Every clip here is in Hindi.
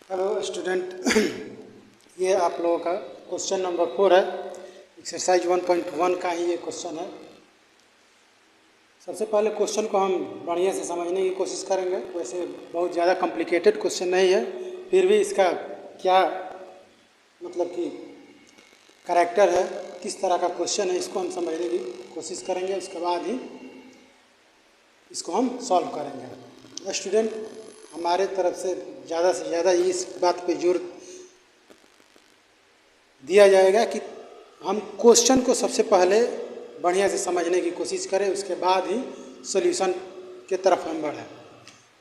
Hello student. ये आप लोगों का क्वेश्चन नंबर 4 है। एक्सरसाइज 1.1 का ही ये क्वेश्चन है। सबसे पहले क्वेश्चन को हम बढ़िया से समझने की कोशिश करेंगे। वैसे बहुत ज़्यादा कॉम्प्लिकेटेड क्वेश्चन नहीं है, फिर भी इसका क्या मतलब कि कैरेक्टर है, किस तरह का क्वेश्चन है, इसको हम समझने की कोशिश करेंगे। उसके बाद ही इसको हम सॉल्व करेंगे। स्टूडेंट, हमारे तरफ से ज़्यादा इस बात पे जोर दिया जाएगा कि हम क्वेश्चन को सबसे पहले बढ़िया से समझने की कोशिश करें, उसके बाद ही सॉल्यूशन के तरफ हम बढ़ें।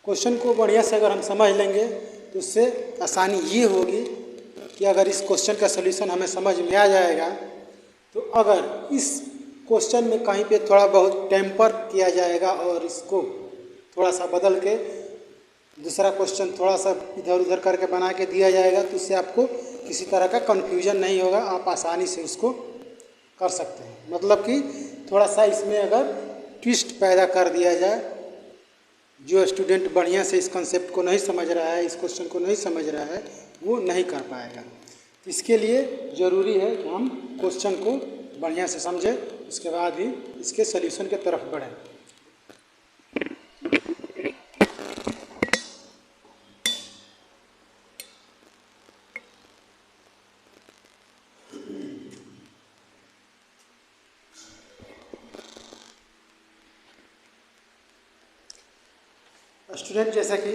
क्वेश्चन को बढ़िया से अगर हम समझ लेंगे तो उससे आसानी ये होगी कि अगर इस क्वेश्चन का सॉल्यूशन हमें समझ में आ जाएगा तो अगर इस क्वेश्चन में कहीं पे थोड़ा बहुत टेम्पर किया जाएगा और इसको थोड़ा सा बदल के दूसरा क्वेश्चन थोड़ा सा इधर उधर करके बना के दिया जाएगा तो इससे आपको किसी तरह का कन्फ्यूजन नहीं होगा, आप आसानी से उसको कर सकते हैं। मतलब कि थोड़ा सा इसमें अगर ट्विस्ट पैदा कर दिया जाए, जो स्टूडेंट बढ़िया से इस कंसेप्ट को नहीं समझ रहा है, इस क्वेश्चन को नहीं समझ रहा है, वो नहीं कर पाएगा। इसके लिए ज़रूरी है कि हम क्वेश्चन को बढ़िया से समझें, उसके बाद ही इसके सॉल्यूशन के तरफ बढ़ें। स्टूडेंट, जैसा कि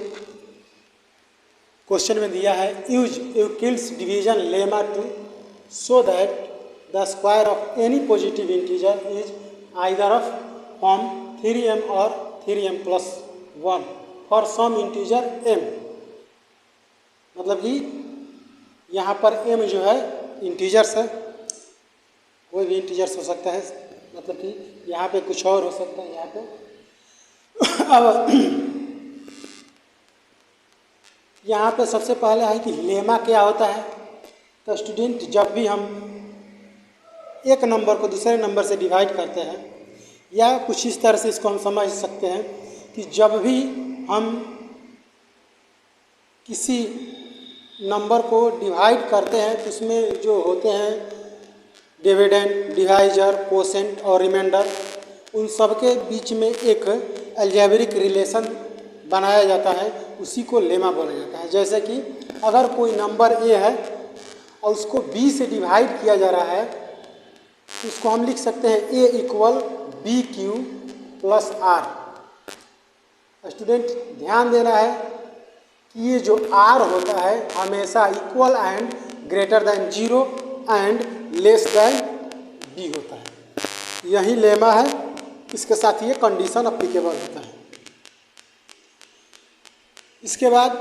क्वेश्चन में दिया है, use Euclid's division lemma to show that the square of any positive integer is either of form 3m और 3m+1 for some integer m। मतलब कि यहाँ पर m जो है इंटीजर्स है, कोई भी इंटीजर्स हो सकता है, मतलब कि यहाँ पे कुछ और हो सकता है यहाँ पे। अब यहाँ पे सबसे पहले है कि लेमा क्या होता है। तो स्टूडेंट, जब भी हम एक नंबर को दूसरे नंबर से डिवाइड करते हैं, या कुछ इस तरह से इसको हम समझ सकते हैं कि जब भी हम किसी नंबर को डिवाइड करते हैं तो उसमें जो होते हैं डिविडेंड, डिवाइजर, कोसेंट और रिमाइंडर, उन सब के बीच में एक अलजेब्रिक रिलेशन बनाया जाता है, उसी को लेमा बोला जाता है। जैसे कि अगर कोई नंबर ए है और उसको बी से डिवाइड किया जा रहा है तो उसको हम लिख सकते हैं A equal B Q plus R. Student, ध्यान देना है कि ये जो आर होता है हमेशा equal and greater than 0 and less than B होता है। यही लेमा है, इसके साथ ये कंडीशन अप्लीकेबल होता है। इसके बाद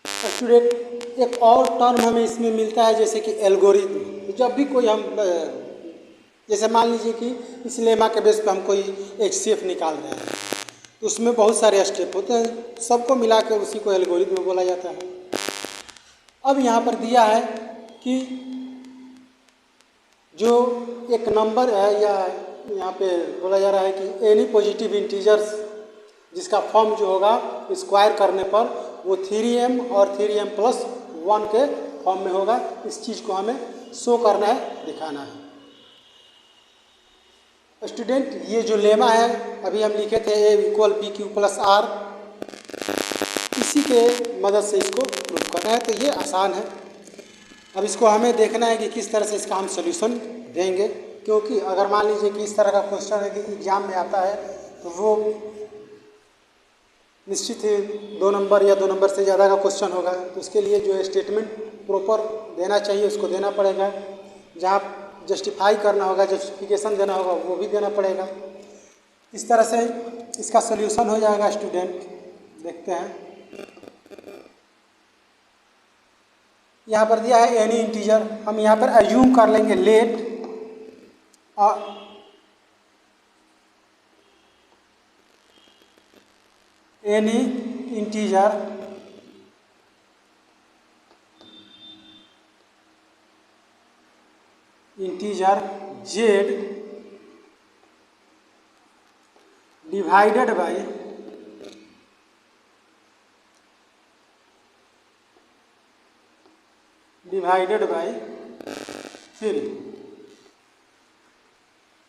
स्टूडेंट, एक और टर्म हमें इसमें मिलता है जैसे कि एल्गोरिथम। जब भी कोई हम जैसे मान लीजिए कि इस लेमा के बेस पे हम कोई HCF निकाल रहे हैं तो उसमें बहुत सारे स्टेप होते हैं, सबको मिला के उसी को एल्गोरिथम बोला जाता है। अब यहाँ पर दिया है कि जो एक नंबर है, या यहाँ पे बोला जा रहा है कि एनी पॉजिटिव इंटीजर्स जिसका फॉर्म जो होगा स्क्वायर करने पर वो 3m और 3m+1 के फॉर्म में होगा। इस चीज़ को हमें शो करना है, दिखाना है। स्टूडेंट, ये जो लेमा है अभी हम लिखे थे A equal B Q plus R, इसी के मदद से इसको प्रूव करना है। तो ये आसान है। अब इसको हमें देखना है कि किस तरह से इसका हम सोल्यूशन देंगे, क्योंकि अगर मान लीजिए कि इस तरह का क्वेश्चन है कि एग्जाम में आता है तो वो निश्चित ही 2 नंबर या 2 नंबर से ज़्यादा का क्वेश्चन होगा। तो उसके लिए जो स्टेटमेंट प्रॉपर देना चाहिए उसको देना पड़ेगा, जहाँ जस्टिफाई करना होगा, जस्टिफिकेशन देना होगा वो भी देना पड़ेगा। इस तरह से इसका सॉल्यूशन हो जाएगा। स्टूडेंट, देखते हैं, यहाँ पर दिया है एनी इंटीजर, हम यहाँ पर अज्यूम कर लेंगे late any integer z divided by divided by 3।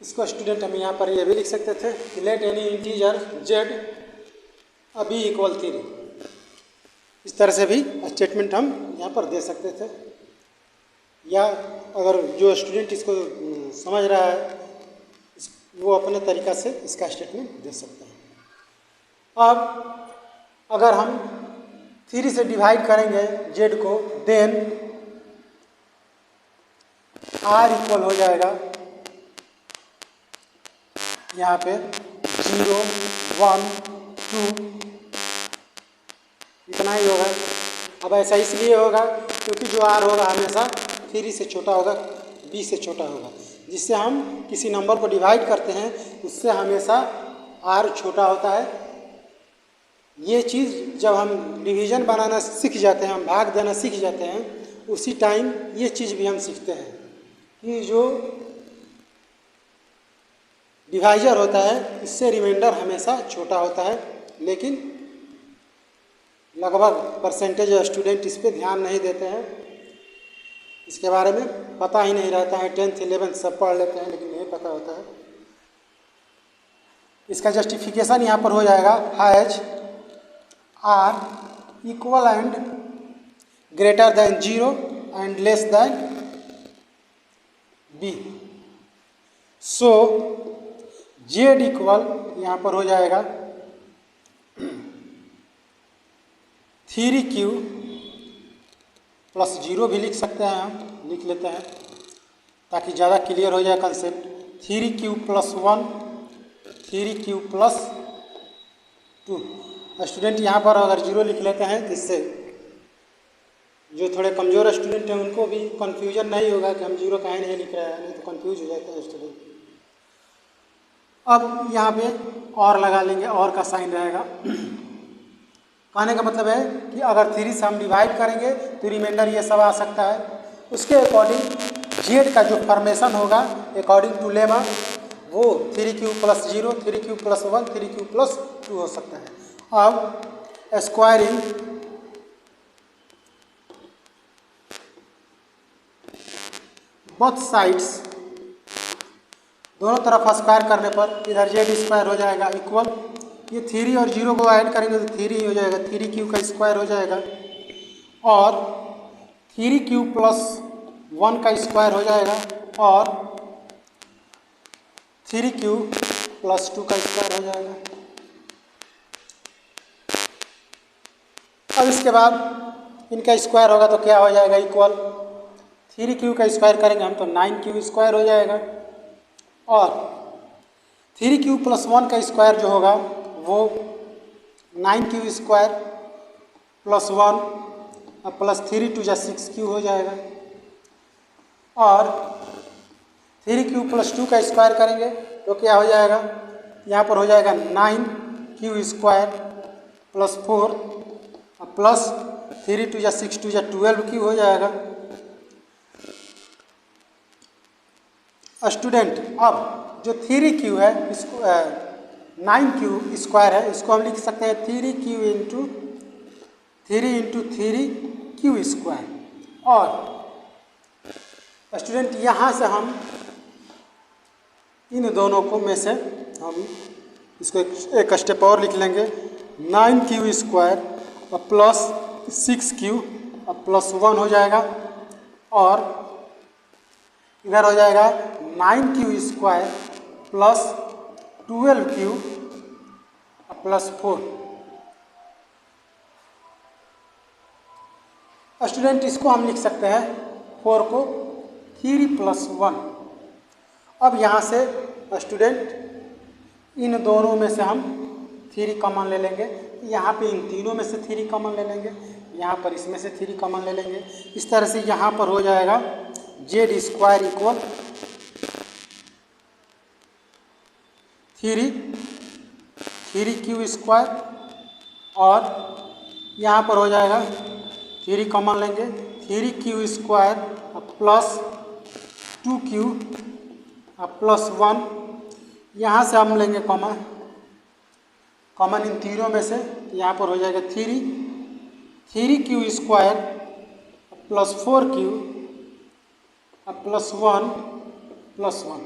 इसको स्टूडेंट हम यहाँ पर ये भी लिख सकते थे कि let any integer Z be equal 3। इस तरह से भी स्टेटमेंट हम यहाँ पर दे सकते थे, या अगर जो स्टूडेंट इसको समझ रहा है वो अपने तरीक़ा से इसका स्टेटमेंट दे सकते हैं। अब अगर हम 3 से डिवाइड करेंगे जेड को, देन आर इक्वल हो जाएगा यहाँ पे 0, 1, 2, इतना ही होगा। अब ऐसा इसलिए होगा क्योंकि जो आर होगा हमेशा 3 से छोटा होगा, बी से छोटा होगा। जिससे हम किसी नंबर को डिवाइड करते हैं उससे हमेशा आर छोटा होता है। ये चीज़ जब हम डिवीज़न बनाना सीख जाते हैं, हम भाग देना सीख जाते हैं, उसी टाइम ये चीज़ भी हम सीखते हैं कि जो डिवाइजर होता है इससे रिमाइंडर हमेशा छोटा होता है। लेकिन लगभग परसेंटेज स्टूडेंट इस पे ध्यान नहीं देते हैं, इसके बारे में पता ही नहीं रहता है। 10th 11th सब पढ़ लेते हैं लेकिन नहीं पता होता है। इसका जस्टिफिकेशन यहाँ पर हो जाएगा has R equal and greater than 0 and less than B. So Z equal यहाँ पर हो जाएगा 3q प्लस 0 भी लिख सकते हैं, हम लिख लेते हैं ताकि ज़्यादा क्लियर हो जाए concept. 3q plus 1, 3q plus 2। Student यहाँ पर अगर 0 लिख लेते हैं जिससे जो थोड़े कमज़ोर स्टूडेंट हैं उनको भी कन्फ्यूजन नहीं होगा कि हम 0 काहे नहीं लिख रहे हैं, नहीं तो कन्फ्यूज हो जाते हैं स्टूडेंट। अब यहाँ पे और लगा लेंगे, और का साइन रहेगा। कहने का मतलब है कि अगर 3 से हम डिवाइड करेंगे तो रिमाइंडर ये सब आ सकता है। उसके अकॉर्डिंग जेड का जो फॉर्मेशन होगा अकॉर्डिंग टू लेमा वो 3q plus 0, 3q plus 1, 3q plus 2 हो सकता है। अब स्क्वायरिंग बोथ साइड्स, दोनों तरफ स्क्वायर करने पर इधर जेड स्क्वायर हो जाएगा इक्वल, ये 3 और 0 को ऐड करेंगे तो 3 हो जाएगा, 3q का स्क्वायर हो जाएगा, और 3q प्लस 1 का स्क्वायर हो जाएगा, और 3q प्लस 2 का स्क्वायर हो जाएगा। अब इसके बाद इनका स्क्वायर होगा तो क्या हो जाएगा इक्वल, 3q का स्क्वायर करेंगे हम तो 9q स्क्वायर हो जाएगा, और 3q प्लस 1 का स्क्वायर जो होगा वो 9q square plus 1 plus 3 2 6q हो जाएगा, और 3q प्लस 2 का स्क्वायर करेंगे तो क्या हो जाएगा, यहाँ पर हो जाएगा 9q square plus 4 plus 3 2 6 2 12q हो जाएगा। स्टूडेंट अब जो 3q है इसको 9q स्क्वायर है, इसको हम लिख सकते हैं 3q इंटू 3 स्क्वायर। और स्टूडेंट यहाँ से हम इन दोनों को में से हम इसको एक स्टेप और लिख लेंगे, 9q square plus 6q plus 1 हो जाएगा, और इधर हो जाएगा 9q square plus 12q plus 4। Student इसको हम लिख सकते हैं 4 को 3 प्लस 1। अब यहाँ से स्टूडेंट इन दोनों में से हम 3 कॉमन ले लेंगे, यहाँ पे इन तीनों में से 3 कॉमन ले लेंगे, यहाँ पर इसमें से 3 कॉमन ले लेंगे। इस तरह से यहाँ पर हो जाएगा Z square equal 3q square, और यहाँ पर हो जाएगा 3 कॉमन लेंगे 3q square plus 2q plus 1, यहाँ से हम लेंगे कॉमन इन तीनों में से, यहाँ पर हो जाएगा 3q square plus 4q plus 1 plus 1।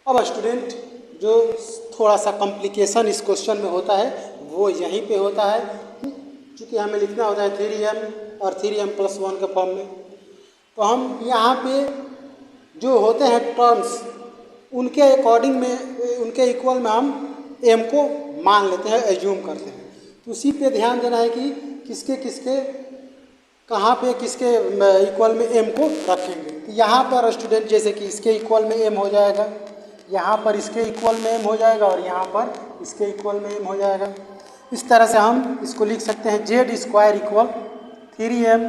अब स्टूडेंट जो थोड़ा सा कॉम्प्लिकेशन इस क्वेश्चन में होता है वो यहीं पे होता है कि चूँकि हमें लिखना होता है 3m और 3m प्लस 1 के फॉर्म में, तो हम यहाँ पे जो होते हैं टर्म्स उनके अकॉर्डिंग में उनके इक्वल में हम m को मान लेते हैं, एज्यूम करते हैं। तो उसी पे ध्यान देना है कि किसके किसके कहाँ पे किसके इक्वल में m को रखेंगे। तो यहाँ पर स्टूडेंट जैसे कि इसके इक्वल में m हो जाएगा, यहाँ पर इसके इक्वल में m हो जाएगा और यहाँ पर इसके इक्वल में m हो जाएगा। इस तरह से हम इसको लिख सकते हैं जेड स्क्वायर इक्वल 3m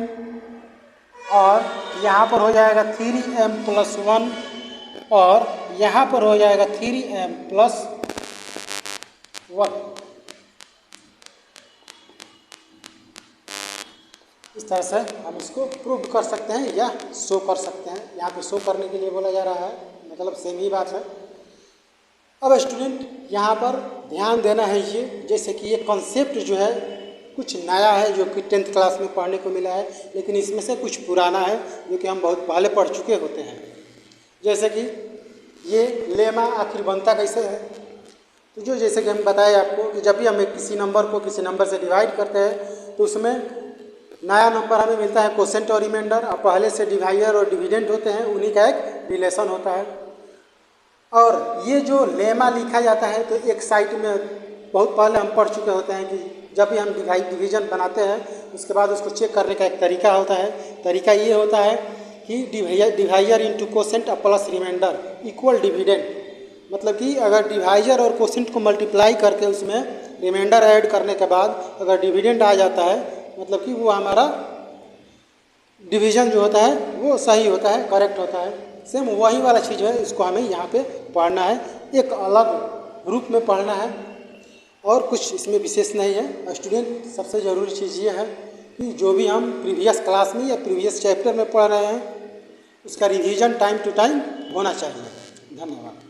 और यहाँ पर हो जाएगा 3m प्लस 1 और यहाँ पर हो जाएगा 3m प्लस 1। इस तरह से हम इसको प्रूव कर सकते हैं या शो कर सकते हैं। यहाँ पे शो करने के लिए बोला जा रहा है, मतलब सेम ही बात है। अब स्टूडेंट यहाँ पर ध्यान देना है ये, जैसे कि ये कॉन्सेप्ट जो है कुछ नया है जो कि 10th क्लास में पढ़ने को मिला है, लेकिन इसमें से कुछ पुराना है जो कि हम बहुत पहले पढ़ चुके होते हैं। जैसे कि ये लेमा आखिर बनता कैसे है, तो जो जैसे कि हम बताए आपको कि जब भी हम किसी नंबर को किसी नंबर से डिवाइड करते हैं तो उसमें नया नंबर हमें मिलता है कोसेंट और रिमाइंडर, और पहले से डिवाइडर और डिविडेंड होते हैं, उन्हीं का एक रिलेशन होता है। और ये जो लेमा लिखा जाता है तो एक साइड में बहुत पहले हम पढ़ चुके होते हैं कि जब भी हम डिवीजन बनाते हैं उसके बाद उसको चेक करने का एक तरीका होता है। तरीका ये होता है कि divisor into quotient plus remainder equal dividend, मतलब कि अगर डिवाइजर और कोसेंट को मल्टीप्लाई करके उसमें रिमाइंडर ऐड करने के बाद अगर डिविडेंड आ जाता है मतलब कि वो हमारा डिवीजन जो होता है वो सही होता है, करेक्ट होता है। सेम वही वाला चीज़ है, इसको हमें यहाँ पे पढ़ना है, एक अलग रूप में पढ़ना है और कुछ इसमें विशेष नहीं है। स्टूडेंट सबसे ज़रूरी चीज़ ये है कि जो भी हम प्रीवियस क्लास में या प्रीवियस चैप्टर में पढ़ रहे हैं उसका रिवीजन टाइम टू टाइम होना चाहिए। धन्यवाद।